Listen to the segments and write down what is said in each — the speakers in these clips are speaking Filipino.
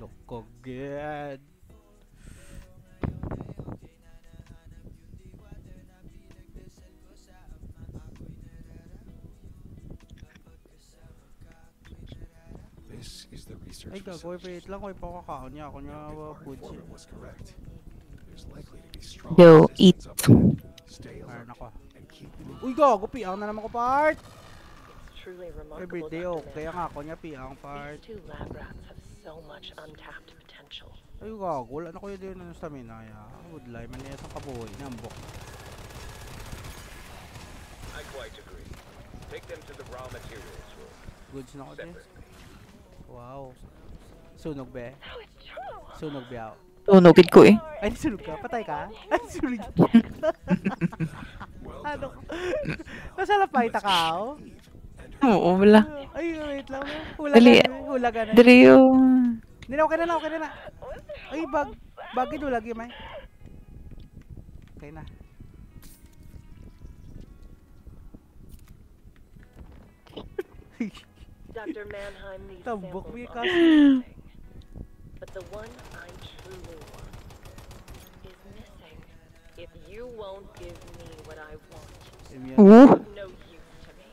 Lokog yan. This is the research Ay gagoy, wait lang ko ipakakaon niya. Ako niya food siya. was correct. There's likely to be strong Yo, eat. resistance up there. Stay Parang alert ako. and keep moving. Uy gago, piang na naman ko part! It's truly remarkable, Everyday Dr. okay Mann. nga ako niya piang part. These two lab rats have so much untapped potential. Ay gago, wala na ko yun din ng stamina. Would lie, maniya sa kabuhay. Nambok. I quite agree. Take them to the raw materials room. Goods na ko din. Separately. Wow. Sunog be. Oh, it's true! Sunog be ako. Tunugid ko eh. Ay, sunog ka? Patay ka? Ay, sunog ka. Ano? Nasa lapay ta ka ako? Oo, wala. Ay, wait lang. Dali. Hulaga na. Dari yung... Hindi na, okay na, okay na. Ay, bagay do lagi, may. Okay na. Dr. Mannheim, these Tambok samples mo yung are kasi. amazing. But the one I truly want is missing. If you won't give me what I want, Oo. no use to me.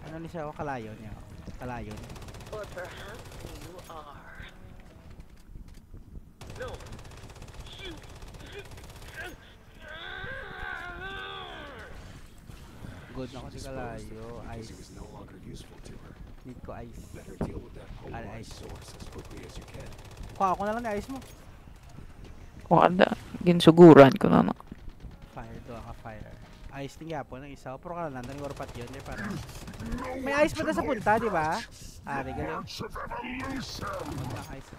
Ano ni siya? Kalayo niya. Kalayo niya. Or perhaps you are. No. Good na ko si Kalayo. Because Ice. it was no longer useful to her. Need ko ice. Better deal with that polarized source as quickly as you can. Kuha ko na lang ni ice mo. Kung ada, ginsuguran ko na. Fire do ka fire. Ice ni Gapo ng isa. Pero ka na nandang warpat yun. Di para. May ice pa na sa punta, di ba? Ari galing. Wala ice.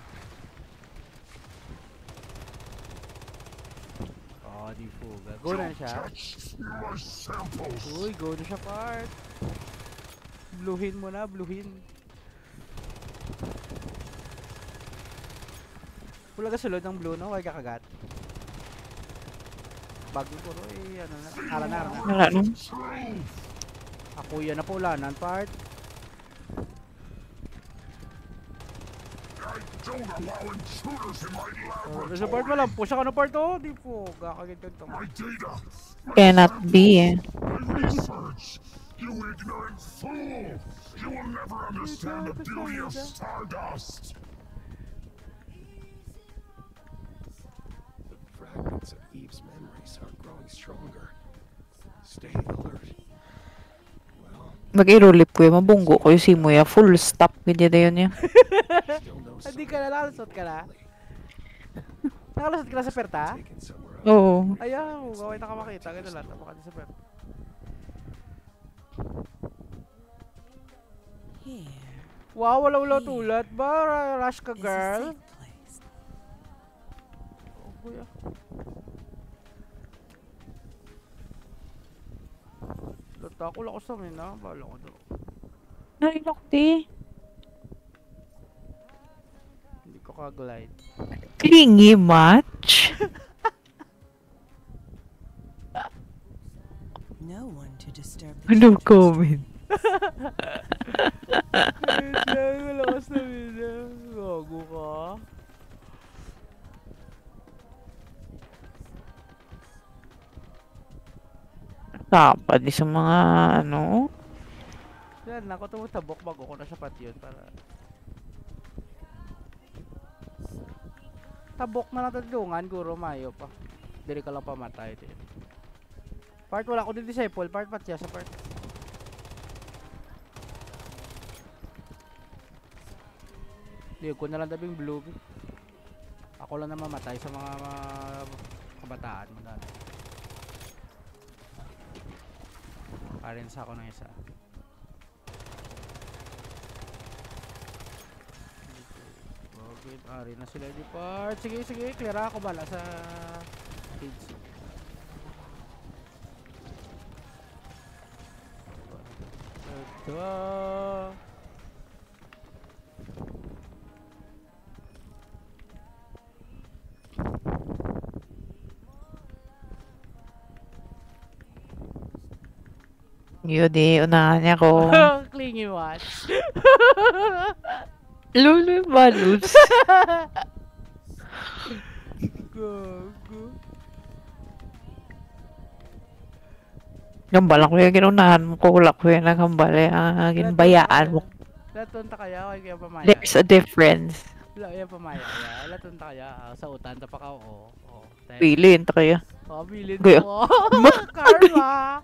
Oh, di fuga. Go na siya. Uy, go na siya part. Bluhin mo na, bluhin. Wala ka sulod ng blue, no? Huwag kakagat. Bag mo puro eh, ano na. Ala na, ala na. Wala nung. Ako yan na po ulanan part. Oh, sa part mo lang po. Siya ka na part oh. Di po. Gakagit ka tong. Cannot be eh. You ignorant fool! You will never understand the beauty of stardust! The fragments of Eve's memories are growing stronger. Stay alert. Well, Mag-irolip ko yung mabunggo ko yung simo ya. Full stop. Hindi na yun niya. still no Hindi ka na, nakalusot ka na. Nakalusot ka na sa perta? taken somewhere else. Oo. Ayaw, gawin na ka makita. Ganun lang, napaka di sa perta. Wow, wala tulad ba? Rush ka, girl. Oh, kuya. Tatakol ako sa amin, ha? Bahala ko doon. Narinok di. Hindi ko ka-glide. Clingy match. No one to disturb the No children's comment. Wait lang, wala ko sa amin, ha? Gago ka. Tapa di sa mga ano. Yan, ako tumutabok bago ko na siya pati yun para... Tabok na lang tadungan, guro mayo pa. Dili ka lang pamatay din. Part wala ko din disciple, part siya sa part. Di ko na lang dabing blue. Ako lang na mamatay sa mga kabataan mo dati. Parents ako ng isa. Bakit? Ari na sila di part. Sige, sige. Clear ako bala sa kids. Ito. Yun di, unahan niya ko. Clingy watch. Lulu Balus. Gago. Gambala ko yung ginunahan mo ko. Wala ko yung nagambala. Ginbayaan mo. Latunta kaya, okay kaya pamaya. There's a difference. Wala kaya pamaya kaya. Latunta kaya, sa utan, pa ka, oo. Pili, ito kaya. Oh, bilin Gaya. mo. Karma.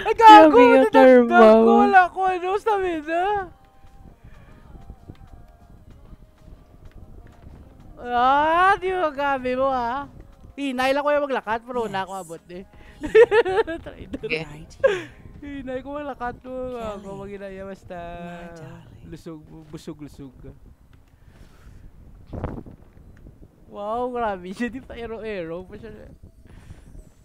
Ay, gago! Grabe yung Nadagdag karma. ko! Wala ko ano, stamina. Di mo gabi mo Hinay lang ko yung maglakad, pero una ako abot eh. Traitor. Okay. Right here. Hinay ko maglakad mo. Ako Kelly, maginaya basta. my darling. Lusog, busog-lusog. Wow, grabe siya. Di pa arrow pa siya.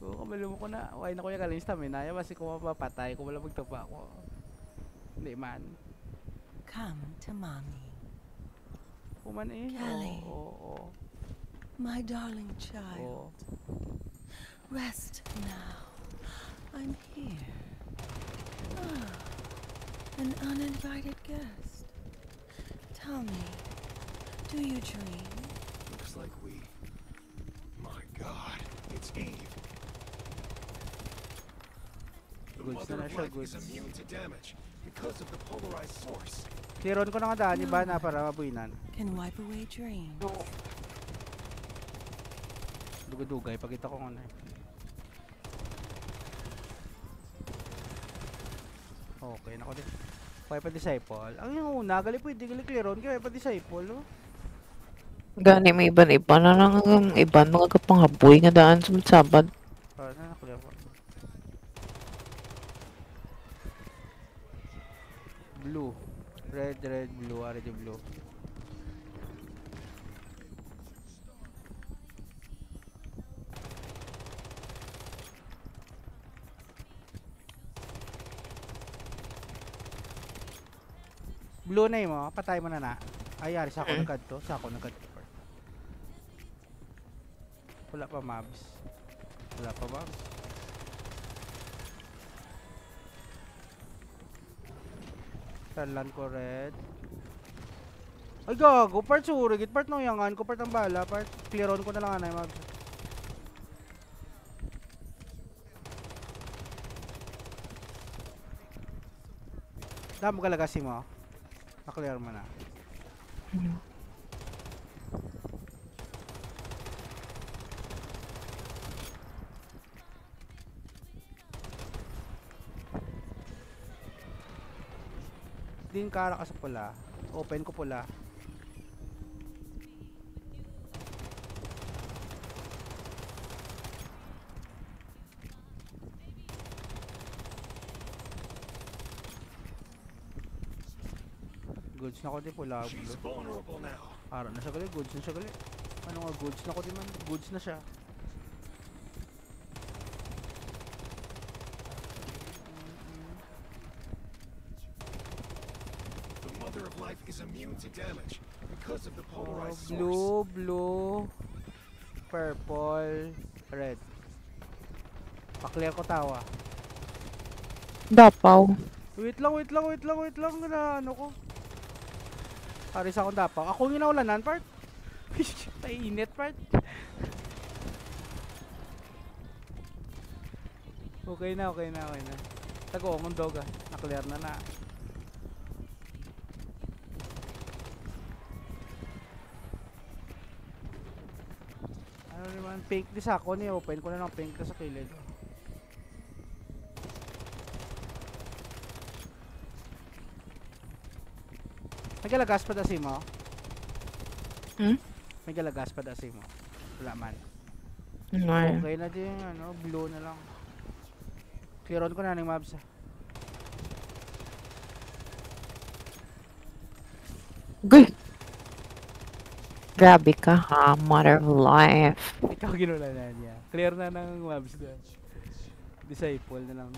Oo, kamalimo ko na. Why na ko yung galing stamina. Basi ko mapapatay kung wala magtupa ako. Hindi man. Come to mommy. Kuman eh. Kelly. Oo. My darling child. Rest now. I'm here. Ah, an uninvited guest. Tell me, do you dream? Looks like we... My God, it's Eve. The Goods Mother na of siya, Life is goods. immune to damage because of the polarized source. Clearon ko na nga daan, iba na para mabuinan. Can wipe away dreams. Dugay-dugay, pagkita ko nga na eh. Okay, nako din. Kaya pa disciple. Ang yung una, gali pwede gali clearon, kaya pa disciple, oh. Gani may iban-iba na lang ang iban mga kapanghaboy nga daan sa sabad. Na, clear ko. Blue. Red, blue, red, blue. Blue na mo, patay mo na na. Ay, yari sa ako nagkadto, sa ako nagkadto. Wala pa mobs. Wala pa mobs. Talan ko red. Ay gago, part surigit, part nung yangan ko, part ng bala, part clear on ko na lang anay mobs. Damo galagasi mo. Na-clear mo na. Din kara ka sa pula. Open ko pula. Goods na ko di pula. She's vulnerable now. Araw na siya gali. Goods na siya gali. Ano nga goods na ko di man. Goods na siya. The Mother of Life is immune to damage because of the polarized source. Blue, purple, red. Pa-clear ko tawa. Dapaw. Wait lang. Na ano ko. Paris akong dapaw. Ako yung inaulanan part. Tainit part. Okay na. Tago-ong dog na-clear na. Ano naman, pink di sa ako ni open ko na ng pink sa kilid. May galagas pa dasi mo? May galagas pa dasi mo? Wala man. Okay na din, ano, blue na lang. Clearon ko na ng mobs. Good. Grabe ka ha, Mother of Life. Ikaw ginulanan niya. Clear na ng mobs doon. Disciple na lang.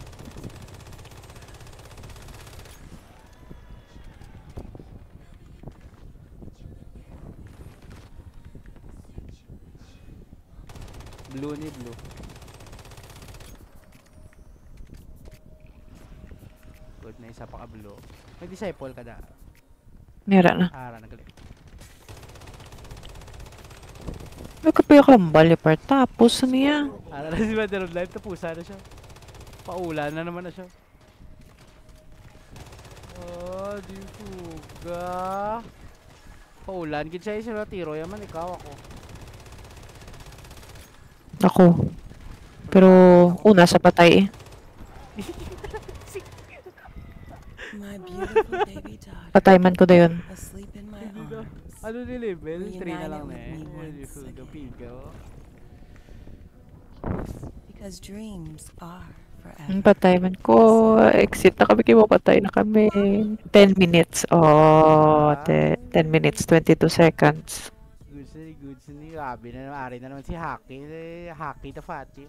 Blue ni blue. Good na isa pa kablo. May disciple ka da. Nira na. Ara, nagaling. May kapaya kambal par tapos ano yan? Ara na si Mother of Life, tapusa na siya. Paulan na naman na siya. Oh, di fuga. Paulan, gid siya isa na tiro yaman, ikaw ako. Ako. Pero una sa patay eh. My beautiful baby daughter, Patay man ko dayon. asleep in my Hindi na. arms. Ano ni level? 3 na lang Reunited na with me eh. Di once fuga, again. pigaw. Because dreams are Ang forever. patay man ko. Exit na kami kayo. Patay na kami. 10 minutes. Oh, 10 minutes, 22 seconds. Goods ni. Grabe na naman. Ari na naman si Haki. Haki the Fatty.